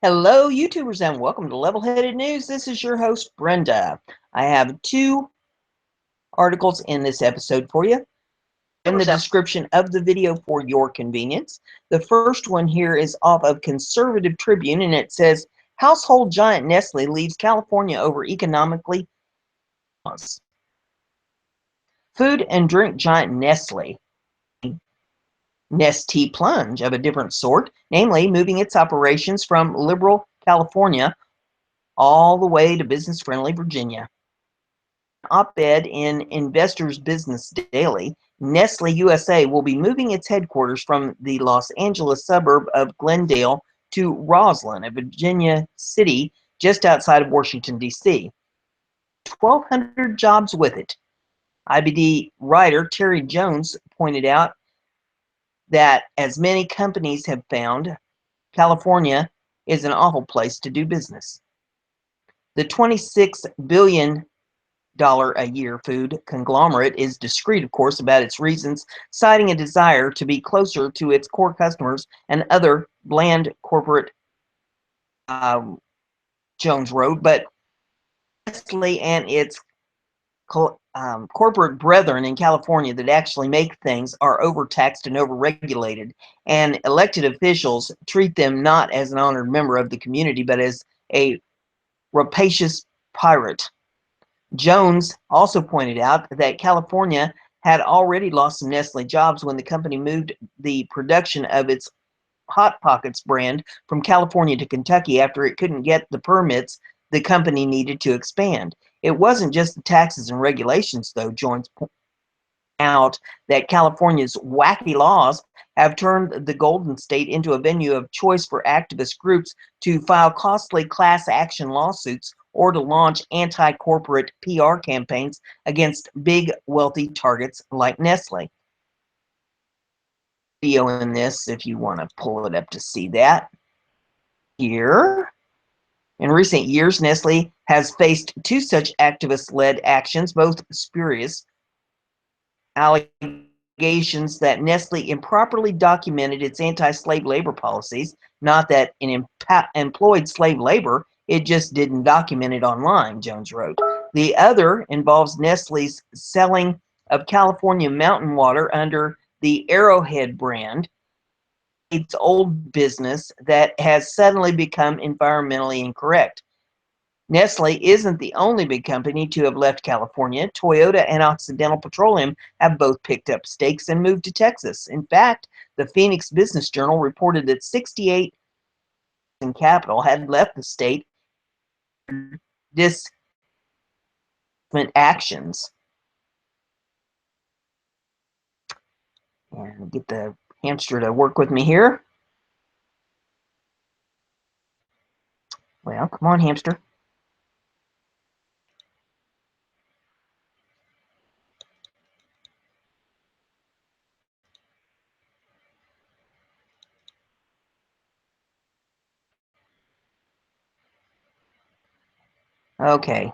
Hello, YouTubers, and welcome to Level-Headed News. This is your host, Brenda. I have two articles in this episode for you in the description of the video for your convenience. The first one here is off of Conservative Tribune, and it says, Household giant Nestle leaves California over economically. Food and drink giant Nestle Nestea plunge of a different sort, namely moving its operations from liberal California all the way to business-friendly Virginia. Op-ed in Investors Business Daily, Nestle USA will be moving its headquarters from the Los Angeles suburb of Glendale to Roslyn, a Virginia city just outside of Washington, D.C. 1,200 jobs with it. IBD writer Terry Jones pointed out that, as many companies have found, California is an awful place to do business. The $26 billion a year food conglomerate is discreet, of course, about its reasons, citing a desire to be closer to its core customers and other bland corporate, Jones wrote, but Nestle and its corporate brethren in California that actually make things are overtaxed and overregulated, and elected officials treat them not as an honored member of the community, but as a rapacious pirate. Jones also pointed out that California had already lost some Nestle jobs when the company moved the production of its Hot Pockets brand from California to Kentucky after it couldn't get the permits the company needed to expand. It wasn't just the taxes and regulations, though. Jones pointed out that California's wacky laws have turned the Golden State into a venue of choice for activist groups to file costly class action lawsuits or to launch anti-corporate PR campaigns against big, wealthy targets like Nestle. Video in this, if you want to pull it up to see that. Here. In recent years, Nestle has faced two such activist-led actions, both spurious. Allegations that Nestle improperly documented its anti-slave labor policies, not that it employed slave labor, it just didn't document it online, Jones wrote. The other involves Nestle's selling of California mountain water under the Arrowhead brand, its old business that has suddenly become environmentally incorrect. Nestle isn't the only big company to have left California. Toyota and Occidental Petroleum have both picked up stakes and moved to Texas. In fact, the Phoenix Business Journal reported that 68 in capital had left the state for displacement actions. And get the hamster to work with me here. Well, come on, hamster. Okay.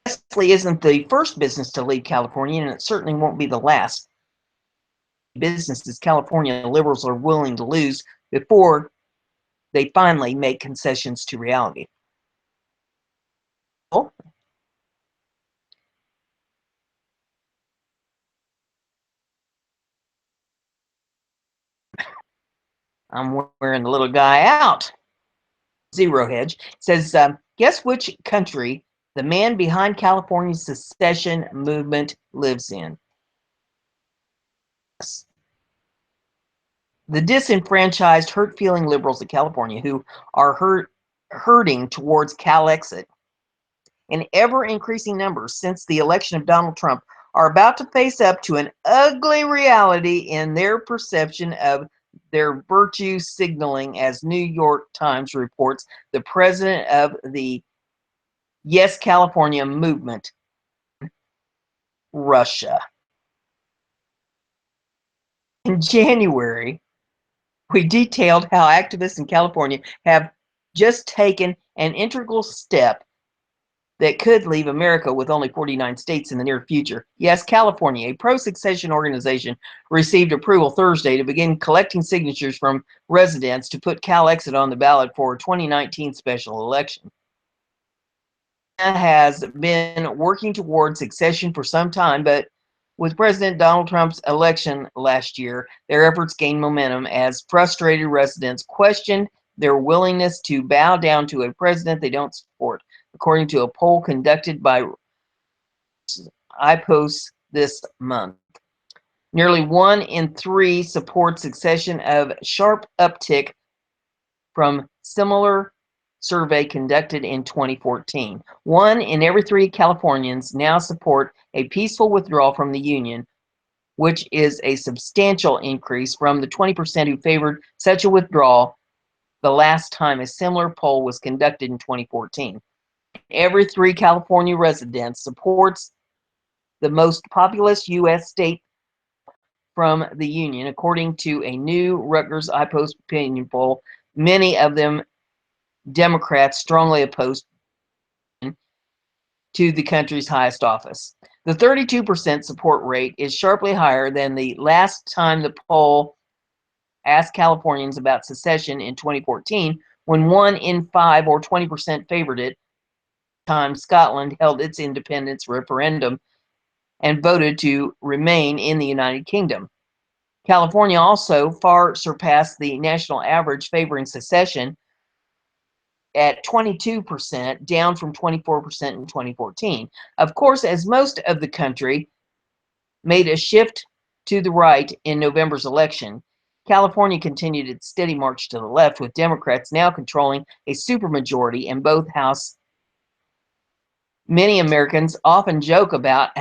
Nestle isn't the first business to leave California, and it certainly won't be the last. Businesses California liberals are willing to lose before they finally make concessions to reality. I'm wearing the little guy out. Zero Hedge says, guess which country the man behind California's secession movement lives in? The disenfranchised, hurt-feeling liberals of California who are hurting towards Calexit in ever-increasing numbers since the election of Donald Trump are about to face up to an ugly reality in their perception of their virtue signaling, as New York Times reports. The president of the Yes California movement, Russia. In January, we detailed how activists in California have just taken an integral step that could leave America with only 49 states in the near future. Yes, California, a pro-succession organization, received approval Thursday to begin collecting signatures from residents to put Calexit on the ballot for a 2019 special election. Has been working towards succession for some time, but with President Donald Trump's election last year, their efforts gained momentum as frustrated residents questioned their willingness to bow down to a president they don't support, according to a poll conducted by IPOS this month. Nearly 1 in 3 support succession, of sharp uptick from similar survey conducted in 2014. 1 in every 3 Californians now support a peaceful withdrawal from the Union, which is a substantial increase from the 20% who favored such a withdrawal the last time a similar poll was conducted in 2014. Every 3 California residents supports the most populous U.S. state from the Union, according to a new Rutgers IPOS opinion poll. Many of them Democrats strongly opposed to the country's highest office. The 32% support rate is sharply higher than the last time the poll asked Californians about secession in 2014, when 1 in 5 or 20% favored it. Time Scotland held its independence referendum and voted to remain in the United Kingdom. California also far surpassed the national average favoring secession at 22%, down from 24% in 2014. Of course, as most of the country made a shift to the right in November's election, California continued its steady march to the left, with Democrats now controlling a supermajority in both houses. Many Americans often joke about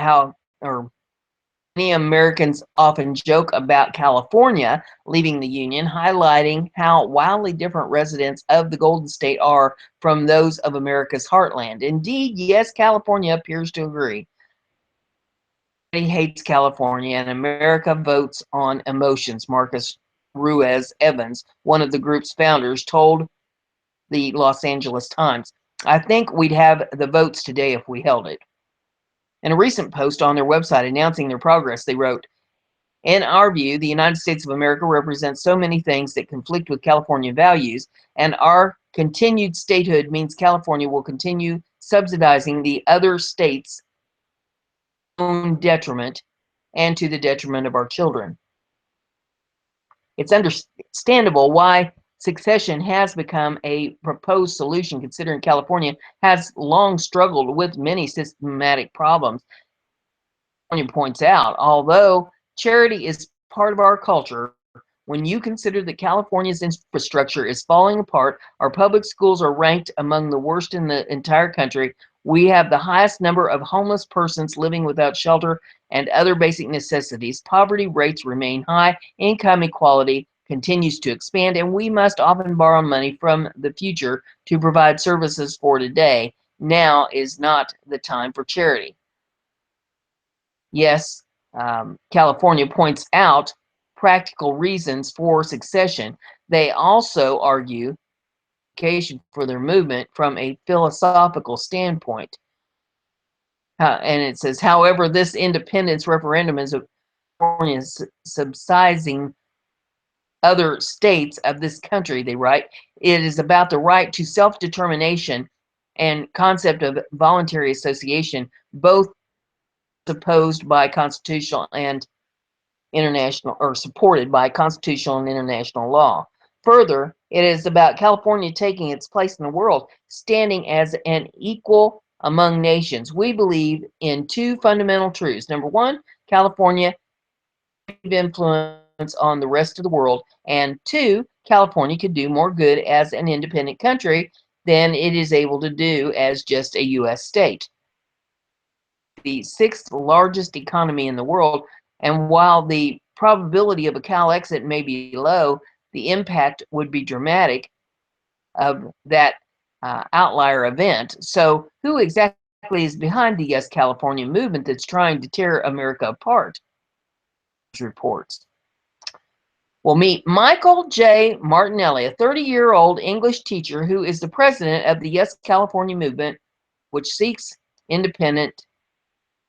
California leaving the Union, highlighting how wildly different residents of the Golden State are from those of America's heartland. Indeed, yes, California appears to agree. He hates California, and America votes on emotions, Marcus Ruiz Evans, one of the group's founders, told the Los Angeles Times. I think we'd have the votes today if we held it. In a recent post on their website announcing their progress, they wrote, "In our view, the United States of America represents so many things that conflict with California values, and our continued statehood means California will continue subsidizing the other states' own detriment and to the detriment of our children. It's understandable why succession has become a proposed solution, considering California has long struggled with many systematic problems." California points out, although charity is part of our culture, when you consider that California's infrastructure is falling apart, our public schools are ranked among the worst in the entire country, we have the highest number of homeless persons living without shelter and other basic necessities, poverty rates remain high, income inequality continues to expand, and we must often borrow money from the future to provide services for today. Now is not the time for charity. Yes, California points out practical reasons for succession. They also argue for their movement from a philosophical standpoint. And it says, however, this independence referendum is subsidizing other states of this country, they write. It is about the right to self-determination and concept of voluntary association, both opposed by constitutional and international, or supported by constitutional and international law. Further, it is about California taking its place in the world, standing as an equal among nations. We believe in 2 fundamental truths. Number 1, California influence on the rest of the world, and 2, California could do more good as an independent country than it is able to do as just a U.S. state. The 6th largest economy in the world, and while the probability of a Calexit may be low, the impact would be dramatic of that outlier event. So who exactly is behind the Yes California movement that's trying to tear America apart? Reports. We'll meet Michael J. Martinelli, a 30-year-old English teacher who is the president of the Yes California movement, which seeks independence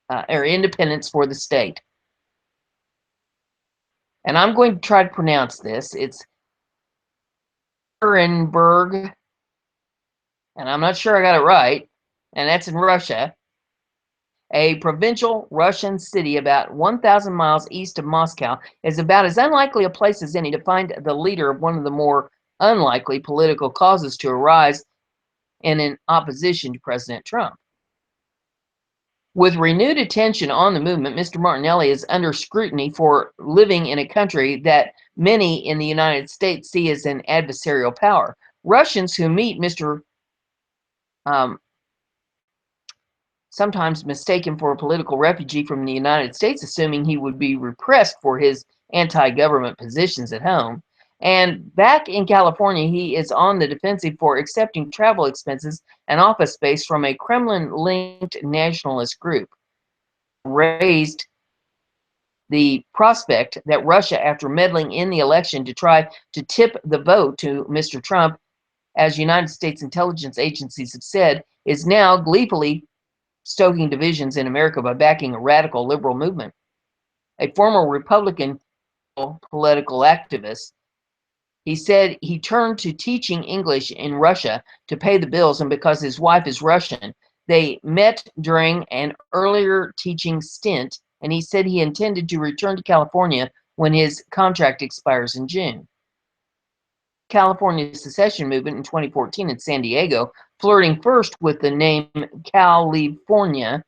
for the state. And I'm going to try to pronounce this. It's Nuremberg, and I'm not sure I got it right, and that's in Russia, a provincial Russian city about 1,000 miles east of Moscow, is about as unlikely a place as any to find the leader of one of the more unlikely political causes to arise in opposition to President Trump. With renewed attention on the movement, Mr. Martinelli is under scrutiny for living in a country that many in the United States see as an adversarial power. Russians who meet Mr. Sometimes mistaken for a political refugee from the United States, assuming he would be repressed for his anti-government positions at home. And back in California, he is on the defensive for accepting travel expenses and office space from a Kremlin-linked nationalist group. Raised the prospect that Russia, after meddling in the election to try to tip the vote to Mr. Trump, as United States intelligence agencies have said, is now gleefully stoking divisions in America by backing a radical liberal movement. A former Republican political activist, he said he turned to teaching English in Russia to pay the bills, and because his wife is Russian, they met during an earlier teaching stint, and he said he intended to return to California when his contract expires in June. California secession movement in 2014 in San Diego, flirting first with the name California,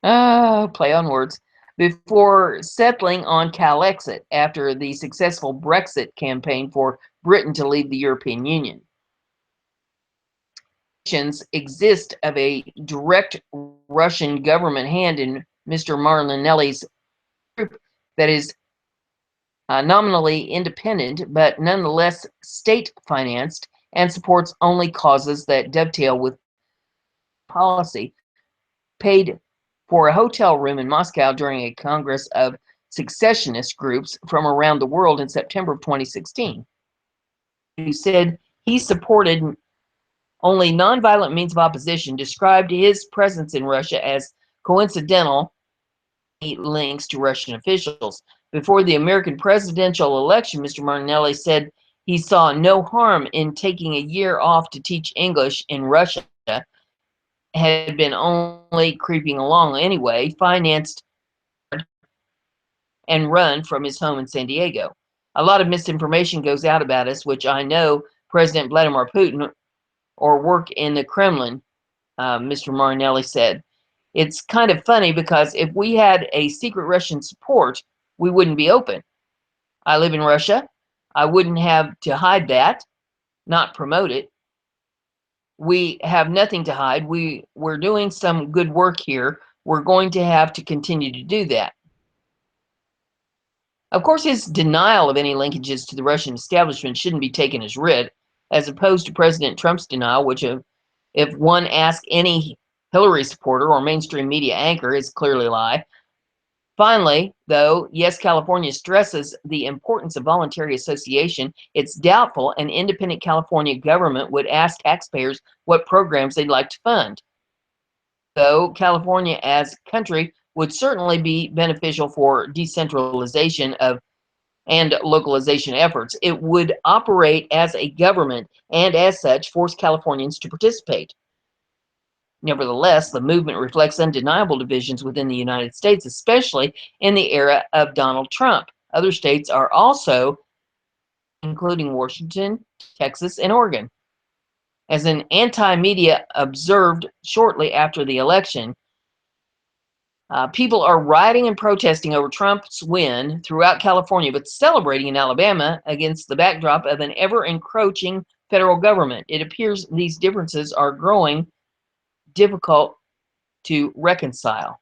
play on words, before settling on Calexit after the successful Brexit campaign for Britain to leave the European Union. Exist of a direct Russian government hand in Mr. Martinelli's group that is nominally independent, but nonetheless state-financed and supports only causes that dovetail with policy, paid for a hotel room in Moscow during a Congress of secessionist groups from around the world in September of 2016. Who said he supported only nonviolent means of opposition, described his presence in Russia as coincidental links to Russian officials. Before the American presidential election, Mr. Martinelli said he saw no harm in taking a year off to teach English in Russia, had been only creeping along anyway, financed and run from his home in San Diego. A lot of misinformation goes out about us, which I know President Vladimir Putin or work in the Kremlin, Mr. Martinelli said. It's kind of funny because if we had a secret Russian support, we wouldn't be open. I live in Russia. I wouldn't have to hide that, not promote it. We have nothing to hide. We're doing some good work here. We're going to have to continue to do that. Of course, his denial of any linkages to the Russian establishment shouldn't be taken as writ, as opposed to President Trump's denial, which if one asks any Hillary supporter or mainstream media anchor, is clearly a lie. Finally, though, yes, California stresses the importance of voluntary association, it's doubtful an independent California government would ask taxpayers what programs they'd like to fund. Though California as a country would certainly be beneficial for decentralization and localization efforts, it would operate as a government and as such force Californians to participate. Nevertheless, the movement reflects undeniable divisions within the United States, especially in the era of Donald Trump. Other states are also, including Washington, Texas, and Oregon. As an anti-media observed shortly after the election, people are rioting and protesting over Trump's win throughout California, but celebrating in Alabama against the backdrop of an ever-encroaching federal government. It appears these differences are growing difficult to reconcile.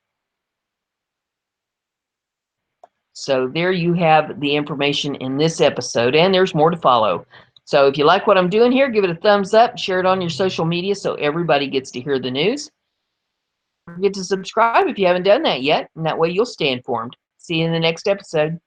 So there you have the information in this episode, and there's more to follow. So if you like what I'm doing here, give it a thumbs up, share it on your social media so everybody gets to hear the news. Don't forget to subscribe if you haven't done that yet, and that way you'll stay informed. See you in the next episode.